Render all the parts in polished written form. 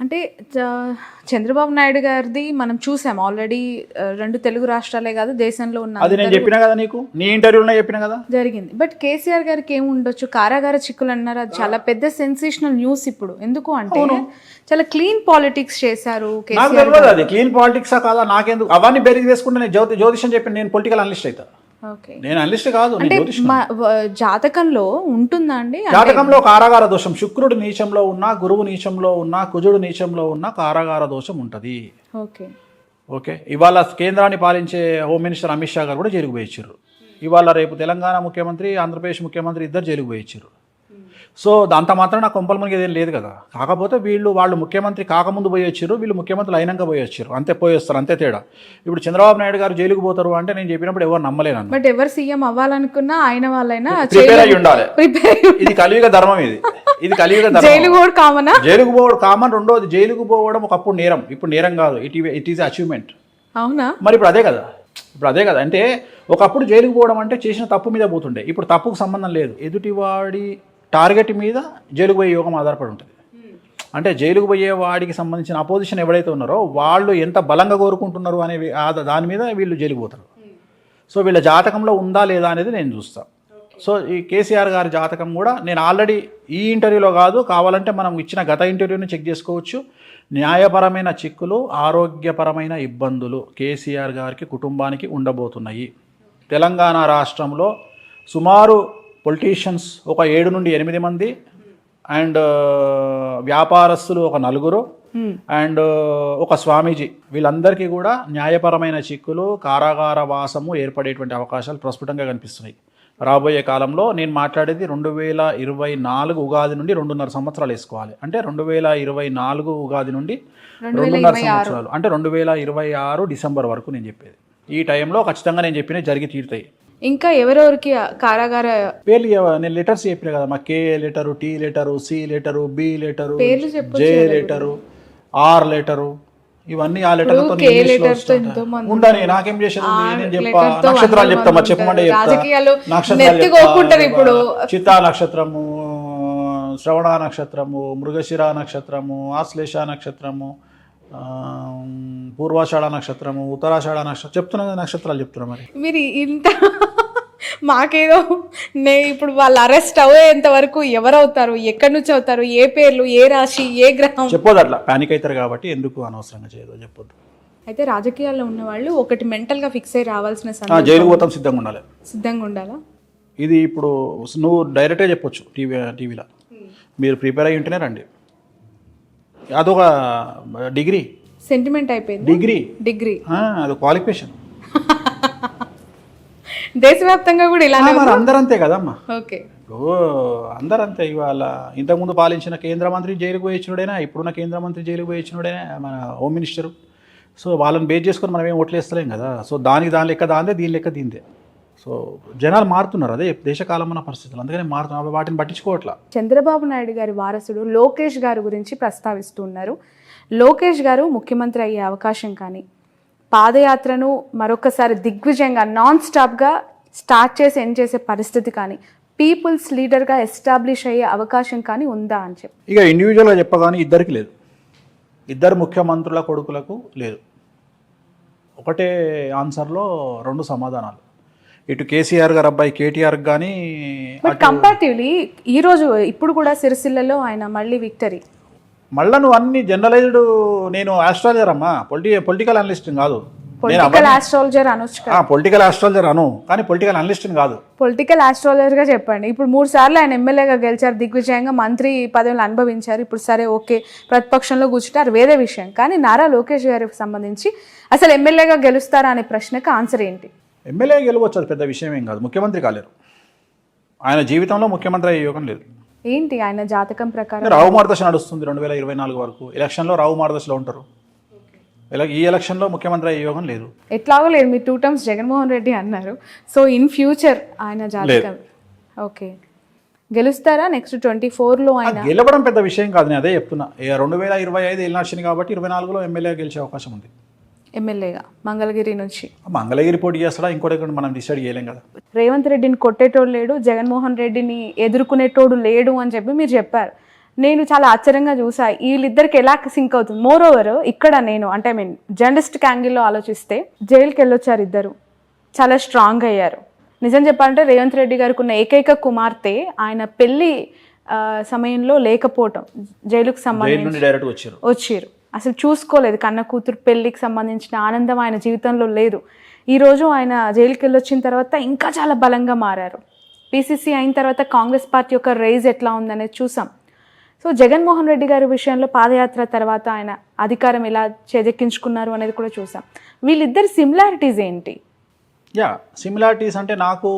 అంటే చంద్రబాబు నాయుడు గారిది మనం చూసాం ఆల్రెడీ 2 తెలుగు రాష్ట్రాలే కాదు దేశంలో ఉన్న అది నేను చెప్పినా కదా నీకు, నీ ఇంటర్వ్యూలో చెప్పినా కదా జరిగింది. బట్ కేసీఆర్ గారికి ఏమి ఉండొచ్చు, కారాగార చిక్కులు అన్నారు, అది చాలా పెద్ద సెన్సేషనల్ న్యూస్ ఇప్పుడు. ఎందుకు అంటే చాలా క్లీన్ పాలిటిక్స్ చేశారు నాకు కేసీఆర్. తెలియదు అది క్లీన్ పాలిటిక్సా కాదా నాకెందుకు, అవన్నీ బెరిగి వేసుకుంటే నేను జ్యోతిషం చెప్పి నేను పొలిటికల్ అనలిస్ట్ అవుతా. ఓకే, నేను అనలిస్ట్ కాదు, నేను అంటే జ్యోతిషం. జాతకంలో ఉంటుందా అండి? జాతకంలో కారాగార దోషం, శుక్రుడు నీచంలో ఉన్నా, గురువు నీచంలో ఉన్నా, కుజుడు నీచంలో ఉన్నా కారాగార దోషం ఉంటుంది. ఓకే ఓకే, ఇవాళ కేంద్రాన్ని పాలించే హోమ్ మినిస్టర్ అమిత్ షా గారు కూడా జైలుకు పోయిచ్చారు. ఇవాళ రేపు తెలంగాణ ముఖ్యమంత్రి, ఆంధ్రప్రదేశ్ ముఖ్యమంత్రి ఇద్దరు జైలుకు పోయిచ్చారు. సో అంత మాత్రం నాకు కొంపల మనకి ఏదేం లేదు కదా. కాకపోతే వాళ్ళు ముఖ్యమంత్రి కాకముందు పోయి వచ్చారు, వీళ్ళు ముఖ్యమంత్రులు అయినాక పోయి వచ్చారు, అంతే పోయేస్తారు, అంతే తేడా. ఇప్పుడు చంద్రబాబు నాయుడు గారు జైలుకు పోతారు అంటే నేను చెప్పినప్పుడు ఎవరు నమ్మలేను. బట్ ఎవరు సీఎం అవ్వాలనుకున్నా ఆయన వాళ్ళైనా ప్రిపేర్ అయ్యి ఉండాలి. ఇది కలియుగ ధర్మం, ఇది కలియుగ ధర్మం. జైలు పోవడం కామనా? జైలుకు పోవడం కామన్. రెండోది, జైలుకు పోవడం ఒకప్పుడు నేరం, ఇప్పుడు నేరం కాదు, ఇట్ ఈస్ అచీవ్మెంట్. అవునా? మరి ఇప్పుడు అదే కదా. అంటే ఒకప్పుడు జైలుకు పోవడం అంటే చేసిన తప్పు మీద పోతుండే, ఇప్పుడు తప్పుకు సంబంధం లేదు, ఎదుటివాడి టార్గెట్ మీద జైలుకు పోయే యోగం ఆధారపడి ఉంటుంది. అంటే జైలుకు పోయే వాడికి సంబంధించిన అపోజిషన్ ఎవరైతే ఉన్నారో వాళ్ళు ఎంత బలంగా కోరుకుంటున్నారు అనే దాని మీద వీళ్ళు జైలుకు పోతారు. సో వీళ్ళ జాతకంలో ఉందా లేదా అనేది నేను చూస్తాను. సో ఈ కేసీఆర్ గారి జాతకం కూడా నేను ఆల్రెడీ ఈ ఇంటర్వ్యూలో కాదు, కావాలంటే మనం ఇచ్చిన గత ఇంటర్వ్యూని చెక్ చేసుకోవచ్చు. న్యాయపరమైన చిక్కులు, ఆరోగ్యపరమైన ఇబ్బందులు కేసీఆర్ గారికి కుటుంబానికి ఉండబోతున్నాయి. తెలంగాణ రాష్ట్రంలో సుమారు పొలిటీషియన్స్ ఒక 7 నుండి 8 మంది, అండ్ వ్యాపారస్తులు ఒక 4, అండ్ ఒక స్వామీజీ, వీళ్ళందరికీ కూడా న్యాయపరమైన చిక్కులు, కారాగార వాసము ఏర్పడేటువంటి అవకాశాలు ప్రస్ఫుటంగా కనిపిస్తున్నాయి రాబోయే కాలంలో. నేను మాట్లాడేది 2024 ఉగాది నుండి 2.5 సంవత్సరాలు వేసుకోవాలి. అంటే 2024 ఉగాది నుండి 2.5 సంవత్సరాలు, అంటే 2026 డిసెంబర్ వరకు నేను చెప్పేది. ఈ టైంలో ఖచ్చితంగా నేను చెప్పినవి జరిగి తీరుతాయి. ఇంకా ఎవరెవరికి కారాగార పేర్లు నేను లెటర్స్ చెప్పిన కదా, మా K letter, T letter, C letter, B letter, J letter, R letter, ఇవన్నీ ఆ లెటర్లతో ఉండని నాకేం చేసేది. నేను చెప్పా నక్షత్రాలు చెప్తామా, చెప్పమంటే నక్షత్రాలు, చిత్తా నక్షత్రము, శ్రవణ నక్షత్రము, మృగశిర నక్షత్రము, ఆశ్లేష నక్షత్రము, పూర్వాషాఢ నక్షత్రము, ఉత్తరాషాఢ నక్షత్రం చెప్తున్నా కదా, నక్షత్రాలు చెప్తున్నా. మరి మీరు ఇంత మాకేదో ఇప్పుడు వాళ్ళు అరెస్ట్ అయ్యేంత వరకు ఎవరవుతారు, ఎక్కడి నుంచి అవుతారు, ఏ పేర్లు, ఏ రాశి, ఏ గ్రహం చెప్పొద్దు. అట్లా ప్యానిక్ అవుతారు కాబట్టి ఎందుకు అనవసరంగా చేయదు, చెప్పొద్దు. అయితే రాజకీయాల్లో ఉన్న వాళ్ళు ఒకటి మెంటల్గా ఫిక్స్ అయ్యి రావాల్సిన జైలుకు పోతాం సిద్ధంగా ఉండాలా. ఇది ఇప్పుడు నువ్వు డైరెక్ట్గా చెప్పొచ్చు టీవీలో, మీరు ప్రిపేర్ అయ్యి ఉంటేనే రండి. అదొక డిగ్రీ, సెంటిమెంట్ అయిపోయింది. డిగ్రీ అది క్వాలిఫికేషన్. దేశవ్యాప్తంగా కూడా ఇలా అందరంతే కదమ్మా. ఓకే, అందరంతే. ఇవాళ ఇంతకుముందు పాలించిన కేంద్ర మంత్రి జైలుకు పోయించుడైనా, ఇప్పుడున్న కేంద్ర మంత్రి జైలుకు పోయించుడైనా మన హోమ్ మినిస్టరు. సో వాళ్ళని బేస్ చేసుకొని మనం ఏం ఓట్లేస్తలేం కదా. సో దాని లెక్క దాందే, దీని లెక్క దీందే. సో జనాలు మారుతున్నారు, అదే దేశకాలమైన పరిస్థితులు, అందుకని మారుతున్నారు, వాటిని పట్టించుకోవట్లా. చంద్రబాబు నాయుడు గారి వారసుడు లోకేష్ గారి గురించి ప్రస్తావిస్తూ ఉన్నారు. లోకేష్ గారు ముఖ్యమంత్రి అయ్యే అవకాశం కానీ, పాదయాత్రను మరొకసారి దిగ్విజయంగా నాన్ స్టాప్గా స్టార్ట్ చేసి ఎండ్ చేసే పరిస్థితి కానీ, పీపుల్స్ లీడర్గా ఎస్టాబ్లిష్ అయ్యే అవకాశం కానీ ఉందా అని చెప్పి ఇక ఇండివిజువల్గా చెప్పగానే ఇద్దరికి లేదు, ఇద్దరు ముఖ్యమంత్రుల కొడుకులకు లేదు. ఒకటే ఆన్సర్లో 2 సమాధానాలు. ఇటు కేసీఆర్ గారు అబ్బాయి కేటీఆర్ కానీ, బట్ కంపారిటివ్లీ ఈరోజు ఇప్పుడు కూడా సిరిసిల్లలో ఆయన మళ్ళీ విక్టరీ. మళ్ళీ నువ్వు అన్ని జనరలైజ్డ్, నేను ఆస్ట్రాలజర్ అమ్మా, పొలిటికల్ అనలిస్ట్ కాదు. పొలిటికల్ ఆస్ట్రాలజర్ అనొచ్చు, పొలిటికల్ ఆస్ట్రాలజర్ అను, కానీ పొలిటికల్ అనలిస్ట్ కాదు. పొలిటికల్ ఆస్ట్రాలజర్ గా చెప్పండి. ఇప్పుడు 3 సార్లు ఆయన ఎమ్మెల్యేగా గెలిచారు, దిగ్విజయంగా మంత్రి పదవులు అనుభవించారు. ఇప్పుడు సరే ఓకే, ప్రతిపక్షంలో కూర్చుంటారు, వేరే విషయం. కానీ నారా లోకేష్ గారికి సంబంధించి అసలు ఎమ్మెల్యేగా గెలుస్తారా అనే ప్రశ్నకు ఆన్సర్ ఏంటి? ఎమ్మెల్యే గెలవచ్చు, అది పెద్ద విషయం ఏం కాదు. ముఖ్యమంత్రి కాలేరు, ఆయన జీవితంలో ముఖ్యమంత్రి అయ్యే యోగం లేదు. ఏంటి ఆయన జాతకం ప్రకారం? రావు మార్గదర్శ నడుస్తుంది 2024 వరకు. ఎలక్షన్లో రావు మార్గదర్శలో ఉంటారు. ఈ ఎలక్షన్లో ముఖ్యమంత్రి అయ్యే యోగం లేదు. ఎట్లాగో లేదు, మీరు 2 టర్మ్స్ జగన్మోహన్ రెడ్డి అన్నారు. సో ఇన్ ఫ్యూచర్ ఆయన జాతకం ఓకే గెలుస్తారా? నెక్స్ట్ 24లో ఆయన గెలవడం పెద్ద విషయం కాదు, నేను అదే చెప్తున్నా. 2025 ఎలక్షన్ కాబట్టి 24లో ఎమ్మెల్యే గెలిచే అవకాశం ఉంది. ఎమ్మెల్యేగా మంగళగిరి నుంచి. మంగళగిరి పోటీ చేస్తాడా ఇంకోటి మనం డిసైడ్ చేయలేం కదా. రేవంత్ రెడ్డిని కొట్టేటోడు లేడు, జగన్మోహన్ రెడ్డిని ఎదుర్కొనేటోడు లేడు అని చెప్పి మీరు చెప్పారు. నేను చాలా ఆశ్చర్యంగా చూసా వీళ్ళిద్దరికి ఎలా సింక్ అవుతుంది. మోర్ ఓవర్ ఇక్కడ నేను అంటే జర్నలిస్టిక్ యాంగిల్లో ఆలోచిస్తే జైలుకి వెళ్ళొచ్చారు ఇద్దరు, చాలా స్ట్రాంగ్ అయ్యారు. నిజం చెప్పాలంటే రేవంత్ రెడ్డి గారికి ఉన్న ఏకైక కుమార్తె ఆయన పెళ్లి సమయంలో లేకపోవటం, జైలుకు సంబంధించి వచ్చారు, అసలు చూసుకోలేదు. కన్న కూతురు పెళ్లికి సంబంధించిన ఆనందం ఆయన జీవితంలో లేదు. ఈరోజు ఆయన జైలుకి వెళ్ళొచ్చిన తర్వాత ఇంకా చాలా బలంగా మారారు. పీసీసీ అయిన తర్వాత కాంగ్రెస్ పార్టీ యొక్క రైజ్ ఎట్లా ఉందనేది చూసాం. సో జగన్మోహన్ రెడ్డి గారి విషయంలో పాదయాత్ర తర్వాత ఆయన అధికారం ఎలా చేజెక్కించుకున్నారు అనేది కూడా చూసాం. వీళ్ళిద్దరి సిమిలారిటీస్ ఏంటి? సిమిలారిటీస్ అంటే నాకు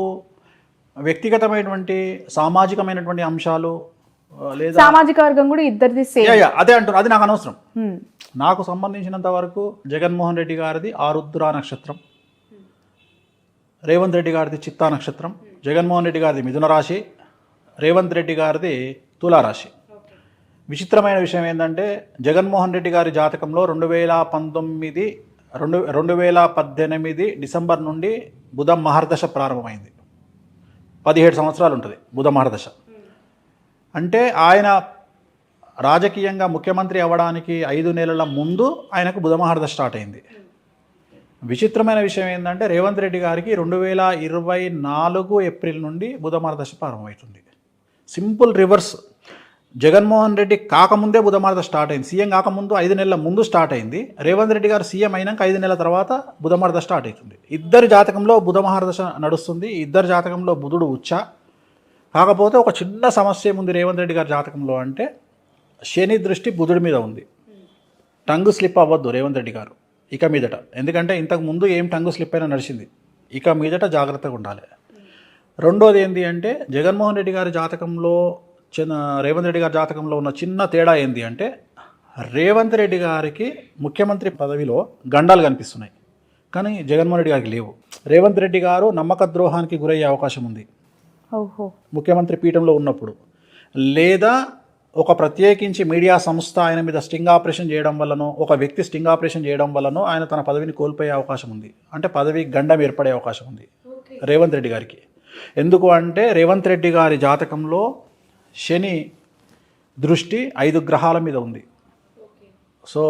వ్యక్తిగతమైనటువంటి సామాజికమైనటువంటి అంశాలు లేదా సామాజిక వర్గం కూడా ఇద్దరిది సేమ్. అదే అంటున్నారు, అది నాకు అనవసరం. నాకు సంబంధించినంత వరకు జగన్మోహన్ రెడ్డి గారిది ఆరుద్ర నక్షత్రం, రేవంత్ రెడ్డి గారిది చిత్తా నక్షత్రం, జగన్మోహన్ రెడ్డి గారిది మిథున రాశి, రేవంత్ రెడ్డి గారిది తులారాశి. విచిత్రమైన విషయం ఏంటంటే జగన్మోహన్ రెడ్డి గారి జాతకంలో 2018 డిసెంబర్ నుండి బుధ మహర్దశ ప్రారంభమైంది. 17 సంవత్సరాలు ఉంటుంది బుధ మహర్దశ. అంటే ఆయన రాజకీయంగా ముఖ్యమంత్రి అవ్వడానికి 5 నెలల ముందు ఆయనకు బుధ మహర్దశ స్టార్ట్ అయింది. విచిత్రమైన విషయం ఏంటంటే రేవంత్ రెడ్డి గారికి 2024 ఏప్రిల్ నుండి బుధ మహర్దశ ప్రారంభమవుతుంది. Simple reverse. జగన్మోహన్ రెడ్డి కాకముందే బుధ మహర్దశ స్టార్ట్ అయింది. సీఎం కాకముందు 5 నెలల ముందు స్టార్ట్ అయింది. రేవంత్ రెడ్డి గారు సీఎం అయినాక 5 నెలల తర్వాత బుధ మహర్దశ స్టార్ట్ అవుతుంది. ఇద్దరి జాతకంలో బుధ మహర్దశ నడుస్తుంది. ఇద్దరి జాతకంలో బుధుడు ఉచ్చ. కాకపోతే ఒక చిన్న సమస్య ఉంది రేవంత్ రెడ్డి గారి జాతకంలో, అంటే శని దృష్టి బుధుడి మీద ఉంది. టంగు స్లిప్ అవ్వద్దు రేవంత్ రెడ్డి గారు ఇక మీదట. ఎందుకంటే ఇంతకు ముందు ఏం టంగు స్లిప్ అయినా నడిచింది, ఇక మీదట జాగ్రత్తగా ఉండాలి. రెండోది ఏంటి అంటే జగన్మోహన్ రెడ్డి గారి జాతకంలో రేవంత్ రెడ్డి గారి జాతకంలో ఉన్న చిన్న తేడా ఏంటి అంటే రేవంత్ రెడ్డి గారికి ముఖ్యమంత్రి పదవిలో గండాలు కనిపిస్తున్నాయి, కానీ జగన్మోహన్ రెడ్డి గారికి లేవు. రేవంత్ రెడ్డి గారు నమ్మక ద్రోహానికి గురయ్యే అవకాశం ఉంది ముఖ్యమంత్రి పీఠంలో ఉన్నప్పుడు, లేదా ఒక ప్రత్యేకించి మీడియా సంస్థ ఆయన మీద స్టింగ్ ఆపరేషన్ చేయడం వల్లనో, ఒక వ్యక్తి స్టింగ్ ఆపరేషన్ చేయడం వల్లనో ఆయన తన పదవిని కోల్పోయే అవకాశం ఉంది. అంటే పదవి గండం ఏర్పడే అవకాశం ఉంది రేవంత్ రెడ్డి గారికి. ఎందుకు అంటే రేవంత్ రెడ్డి గారి జాతకంలో శని దృష్టి 5 గ్రహాల మీద ఉంది. సో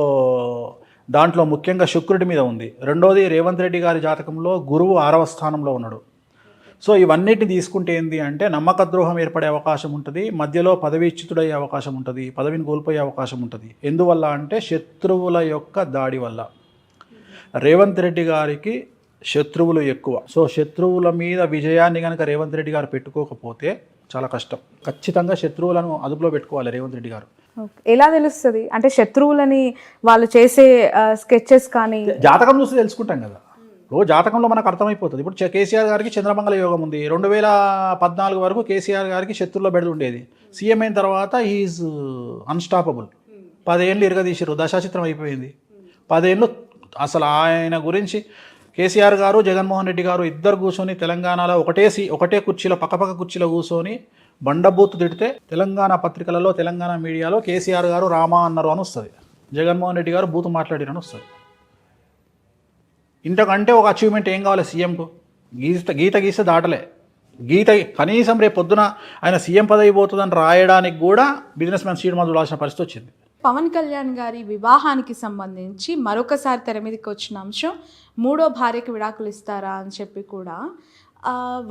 దాంట్లో ముఖ్యంగా శుక్రుడి మీద ఉంది. రెండోది రేవంత్ రెడ్డి గారి జాతకంలో గురువు 6వ స్థానంలో ఉన్నాడు. సో ఇవన్నిటిని తీసుకుంటే ఏంటి అంటే నమ్మక ద్రోహం ఏర్పడే అవకాశం ఉంటుంది, మధ్యలో పదవీచ్యుతుడయ్యే అవకాశం ఉంటుంది, పదవిని కోల్పోయే అవకాశం ఉంటుంది. ఎందువల్ల అంటే శత్రువుల యొక్క దాడి వల్ల. రేవంత్ రెడ్డి గారికి శత్రువులు ఎక్కువ. సో శత్రువుల మీద విజయాన్ని కనుక రేవంత్ రెడ్డి గారు పెట్టుకోకపోతే చాలా కష్టం. ఖచ్చితంగా శత్రువులను అదుపులో పెట్టుకోవాలి రేవంత్ రెడ్డి గారు. ఎలా తెలుస్తుంది అంటే శత్రువులని వాళ్ళు చేసే స్కెచెస్ కానీ జాతకం చూస్తే తెలుసుకుంటాం కదా. రోజు జాతకంలో మనకు అర్థమైపోతుంది. ఇప్పుడు కేసీఆర్ గారికి చంద్రమంగళ యోగం ఉంది. 2014 వరకు కేసీఆర్ గారికి శత్రువుల బెడలు ఉండేది. సీఎం అయిన తర్వాత హీఈస్ అన్స్టాపబుల్. 10 ఏళ్ళు ఇరగదీశారు, దశాచిత్రం అయిపోయింది. 10 ఏళ్ళు అసలు ఆయన గురించి కేసీఆర్ గారు జగన్మోహన్ రెడ్డి గారు ఇద్దరు కూర్చొని తెలంగాణలో ఒకటే కుర్చీలో పక్కపక్క కుర్చీలో కూర్చొని బండబూతు తిడితే తెలంగాణ పత్రికలలో తెలంగాణ మీడియాలో కేసీఆర్ గారు రామా అన్నారు అని వస్తుంది, జగన్మోహన్ రెడ్డి గారు బూతు మాట్లాడిరని వస్తుంది. ఇంతకంటే ఒక అచీవ్మెంట్ ఏం కావాలి సీఎంకు? గీత గీస్తే దాటలే. గీత కనీసం రేపు పొద్దున ఆయన సీఎం పదవి పోతుందని రాయడానికి కూడా బిజినెస్ మ్యాన్ సీడ్ మందు చూడాల్సిన పరిస్థితి వచ్చింది. పవన్ కళ్యాణ్ గారి వివాహానికి సంబంధించి మరొకసారి తెర మీదకి వచ్చిన అంశం 3వ భార్యకి విడాకులు ఇస్తారా అని చెప్పి కూడా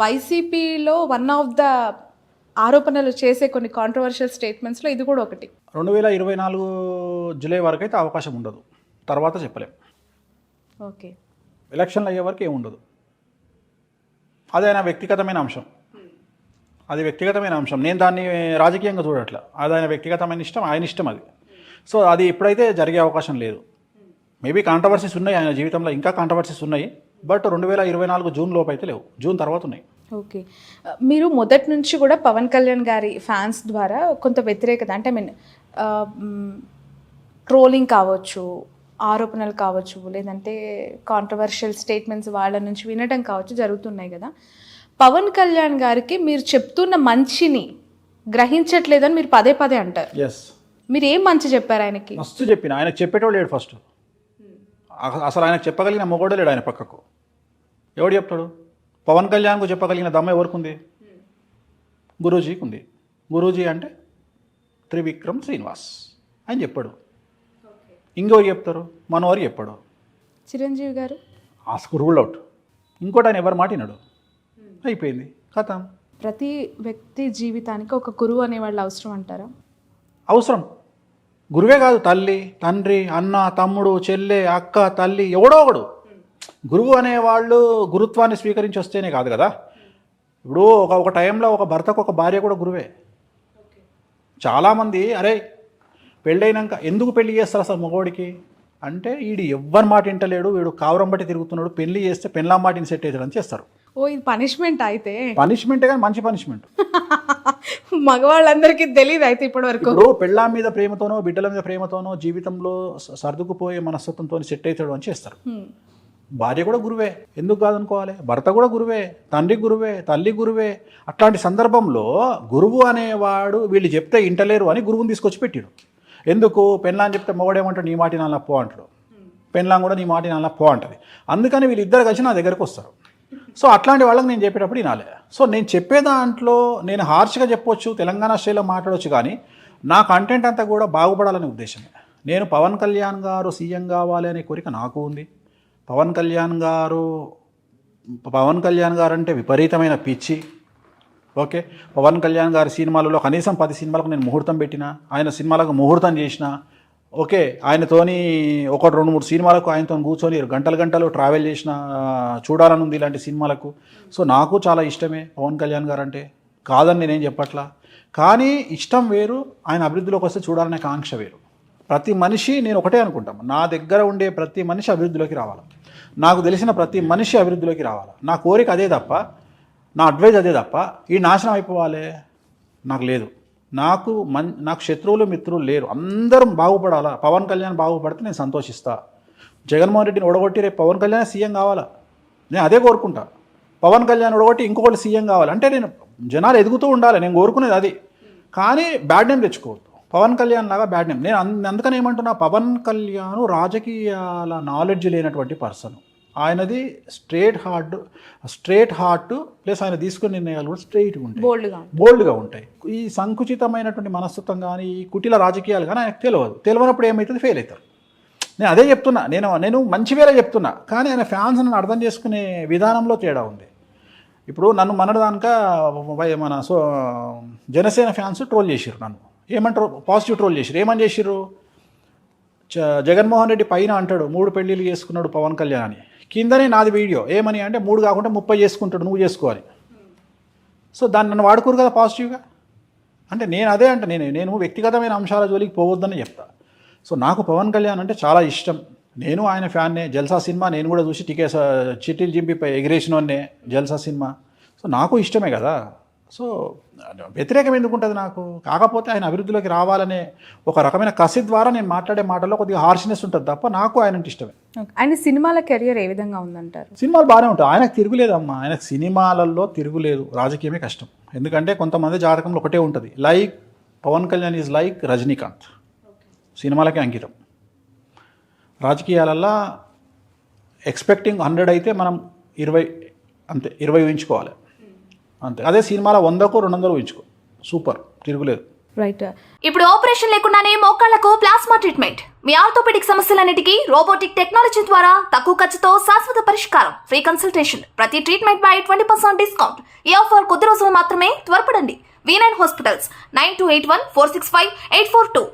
వైసీపీలో వన్ ఆఫ్ ద ఆరోపణలు చేసే కొన్ని కాంట్రవర్షియల్ స్టేట్మెంట్స్లో ఇది కూడా ఒకటి. 2024 జూలై వరకు అయితే అవకాశం ఉండదు, తర్వాత చెప్పలేం. ఓకే, ఎలక్షన్లు అయ్యే వరకు ఏముండదు. అది ఆయన వ్యక్తిగతమైన అంశం. అది వ్యక్తిగతమైన అంశం. నేను దాన్ని రాజకీయంగా చూడట్లా. అది ఆయన వ్యక్తిగతమైన ఇష్టం, ఆయన ఇష్టం అది. సో అది ఇప్పుడైతే జరిగే అవకాశం లేదు. మేబీ కాంట్రవర్సీస్ ఉన్నాయి ఆయన జీవితంలో, ఇంకా కాంట్రవర్సీస్ ఉన్నాయి. బట్ 2024 జూన్ లోపు అయితే లేవు, జూన్ తర్వాత ఉన్నాయి. ఓకే, మీరు మొదటి నుంచి కూడా పవన్ కళ్యాణ్ గారి ఫ్యాన్స్ ద్వారా కొంత వ్యతిరేకత అంటే ట్రోలింగ్ కావచ్చు, ఆరోపణలు కావచ్చు, లేదంటే కాంట్రవర్షియల్ స్టేట్మెంట్స్ వాళ్ళ నుంచి వినడం కావచ్చు జరుగుతున్నాయి కదా. పవన్ కళ్యాణ్ గారికి మీరు చెప్తున్న మంచిని గ్రహించట్లేదని మీరు పదే పదే అంటారు. ఎస్, మీరు ఏం మంచి చెప్పారు ఆయనకి? మస్తు చెప్పిన. ఆయనకు చెప్పేటోడు లేడు ఫస్ట్. అసలు ఆయనకు చెప్పగలిగిన మొగోడే లేడు ఆయన పక్కకు. ఎవడు చెప్తాడు? పవన్ కళ్యాణ్కు చెప్పగలిగిన దమ్మ ఎవరికి ఉంది? గురూజీకి ఉంది. గురూజీ అంటే త్రివిక్రమ్ శ్రీనివాస్ అని చెప్పాడు. ఇంకెవరు చెప్తారు? మనోహర్ చెప్పాడు. చిరంజీవి గారు ఆస్కు రూల్ అవుట్. ఇంకోటి ఆయన ఎవరు మాట విన్నాడు, అయిపోయింది కథ. ప్రతి వ్యక్తి జీవితానికి ఒక గురువు అనేవాళ్ళు అవసరం అంటారా? అవసరం. గురువే కాదు, తల్లి, తండ్రి, అన్న, తమ్ముడు, చెల్లె, అక్క, తల్లి, ఎవడో ఒకడు. గురువు అనేవాళ్ళు గురుత్వాన్ని స్వీకరించి వస్తేనే కాదు కదా. ఇప్పుడు ఒక టైంలో ఒక భర్తకు ఒక భార్య కూడా గురువే. చాలామంది అరే పెళ్ళైనాక ఎందుకు పెళ్లి చేస్తారు అసలు మగవాడికి అంటే, వీడు ఎవ్వరి మాట వింటలేడు, వీడు కావరం బట్టి తిరుగుతున్నాడు, పెళ్లి చేస్తే పెళ్ళాం మాటిని సెట్ అవుతాడని చేస్తారు. ఓ ఇది పనిష్మెంట్ అయితే? పనిష్మెంటే కానీ మంచి పనిష్మెంట్. మగవాళ్ళందరికీ తెలియదు అయితే ఇప్పటి వరకు. ఇప్పుడు పెళ్ళాం మీద ప్రేమతోనో బిడ్డల మీద ప్రేమతోనో జీవితంలో సర్దుకుపోయే మనస్తత్వంతో సెట్ అవుతాడు అని చేస్తారు. భార్య కూడా గురువే, ఎందుకు కాదనుకోవాలి? భర్త కూడా గురువే, తండ్రి గురువే, తల్లి గురువే. అట్లాంటి సందర్భంలో గురువు అనేవాడు వీళ్ళు చెప్తే ఇంటలేరు అని గురువుని తీసుకొచ్చి పెట్టాడు. ఎందుకు? పెళ్ళాం చెప్తే మొగడేమంటాడు, నీ మాటి నాన్న పో అంటాడు, పెళ్ళాం కూడా నీ మాటి నాన్న పో అంటది. అందుకని వీళ్ళిద్దరు కలిసి నా దగ్గరకు వస్తారు. సో అట్లాంటి వాళ్ళకి నేను చెప్పేటప్పుడు వినాలి. సో నేను చెప్పే దాంట్లో నేను హార్ష్గా చెప్పొచ్చు, తెలంగాణ స్టైల్లో మాట్లాడవచ్చు, కానీ నా కంటెంట్ అంతా కూడా బాగుపడాలనే ఉద్దేశమే. నేను పవన్ కళ్యాణ్ గారు సీఎం కావాలి అనే కోరిక నాకు ఉంది. పవన్ కళ్యాణ్ గారు అంటే విపరీతమైన పిచ్చి. ఓకే, పవన్ కళ్యాణ్ గారి సినిమాలలో కనీసం 10 సినిమాలకు నేను ముహూర్తం పెట్టిన, ఆయన సినిమాలకు ముహూర్తం చేసిన. ఓకే, ఆయనతోని 1-2-3 సినిమాలకు ఆయనతో కూర్చొని గంటలు ట్రావెల్ చేసిన, చూడాలని ఉంది ఇలాంటి సినిమాలకు. సో నాకు చాలా ఇష్టమే పవన్ కళ్యాణ్ గారు అంటే, కాదని నేనేం చెప్పట్లా. కానీ ఇష్టం వేరు, ఆయన అభివృద్ధిలోకి వస్తే చూడాలనే కాంక్ష వేరు. ప్రతి మనిషి, నేను ఒకటే అనుకుంటాను, నా దగ్గర ఉండే ప్రతి మనిషి అభివృద్ధిలోకి రావాలి, నాకు తెలిసిన ప్రతి మనిషి అభివృద్ధిలోకి రావాలి. నా కోరిక అదే తప్ప, నా అడ్వైజ్ అదే తప్ప ఈ నాశనం అయిపోవాలి నాకు లేదు. నాకు శత్రువులు మిత్రులు లేరు, అందరం బాగుపడాలా. పవన్ కళ్యాణ్ బాగుపడితే నేను సంతోషిస్తా. జగన్మోహన్ రెడ్డిని ఓడగొట్టి రేపు పవన్ కళ్యాణ్ సీఎం కావాలా, నేను అదే కోరుకుంటా. పవన్ కళ్యాణ్ ఓడగొట్టి ఇంకొకటి సీఎం కావాలి అంటే నేను జనాలు ఎదుగుతూ ఉండాలి, నేను కోరుకునేది అది. కానీ బ్యాడ్ నేమ్ తెచ్చుకోవద్దు, పవన్ కళ్యాణ్ లాగా బ్యాడ్ నేమ్. నేను అందుకని ఏమంటున్నా, పవన్ కళ్యాణ్ రాజకీయాల నాలెడ్జ్ లేనటువంటి పర్సన్. ఆయనది స్ట్రేట్ హార్ట్ ప్లస్ ఆయన తీసుకునే నిర్ణయాలు కూడా స్ట్రైట్గా ఉంటాయి, బోల్డ్గా ఉంటాయి. ఈ సంకుచితమైనటువంటి మనస్తత్వం కానీ ఈ కుటిల రాజకీయాలు కానీ ఆయనకు తెలియనప్పుడు ఏమవుతుంది, ఫెయిల్ అవుతారు. నేను అదే చెప్తున్నా, నేను మంచి వేరే చెప్తున్నా, కానీ ఆయన ఫ్యాన్స్ నన్ను అర్థం చేసుకునే విధానంలో తేడా ఉంది. ఇప్పుడు నన్ను మొన్నటిదానిక మన జనసేన ఫ్యాన్స్ ట్రోల్ చేసిర్రు, నన్ను ఏమంటారు, పాజిటివ్ ట్రోల్ చేసిర్రు. ఏమని చేసిర్రు, జగన్మోహన్ రెడ్డి పైన అంటాడు 3 పెళ్ళిళ్ళు చేసుకున్నాడు పవన్ కళ్యాణ్ అని, కిందనే నాది వీడియో ఏమని అంటే 3 కాకుండా 30 చేసుకుంటాడు, నువ్వు చేసుకోవాలి. సో దాన్ని నన్ను వాడుకోరు కదా పాజిటివ్గా. అంటే నేను అదే అంటే నేను వ్యక్తిగతమైన అంశాల జోలికి పోవద్దని చెప్తా. సో నాకు పవన్ కళ్యాణ్ అంటే చాలా ఇష్టం, నేను ఆయన ఫ్యాన్నే. జల్సా సినిమా నేను కూడా చూసి చిట్టీలు చింపిపై ఎగిరేసినోన్నే జల్సా సినిమా. సో నాకు ఇష్టమే కదా. సో వ్యతిరేకం ఎందుకు ఉంటుంది నాకు? కాకపోతే ఆయన అభివృద్ధిలోకి రావాలనే ఒక రకమైన కసి ద్వారా నేను మాట్లాడే మాటల్లో కొద్దిగా హార్ష్నెస్ ఉంటుంది తప్ప నాకు ఆయన అంటే ఇష్టమే. ఆయన సినిమాల కెరియర్ ఏ విధంగా ఉందంటారు? సినిమాలు బాగానే ఉంటాయి, ఆయనకు తిరుగులేదమ్మా, ఆయనకు సినిమాలలో తిరుగులేదు. రాజకీయమే కష్టం, ఎందుకంటే కొంతమంది జాతకంలో ఒకటే ఉంటుంది, like Pawan Kalyan is like Rajinikanth, సినిమాలకే అంకితం. రాజకీయాలల్లో ఎక్స్పెక్టింగ్ 100 అయితే మనం 20 అంతే, 20 ఊహించుకోవాలి అంతే. అదే సినిమాలో 100కో 200 ఊహించుకో, సూపర్, తిరుగులేదు. రైట్. ఇప్పుడు ఆపరేషన్ లేకుండానే మోకాళ్లకు ప్లాస్మా ట్రీట్మెంట్, మీ ఆర్థోపెడిక్ సమస్యలన్నిటికీ రోబోటిక్ టెక్నాలజీ ద్వారా తక్కువ ఖర్చుతో శాశ్వత పరిష్కారం, ఫ్రీ కన్సల్టేషన్, ప్రతి ట్రీట్మెంట్ పై 20% డిస్కౌంట్. ఈ ఆఫర్ కొద్ది రోజులు మాత్రమే, త్వరపడండి. V9 hospitals 9281465842.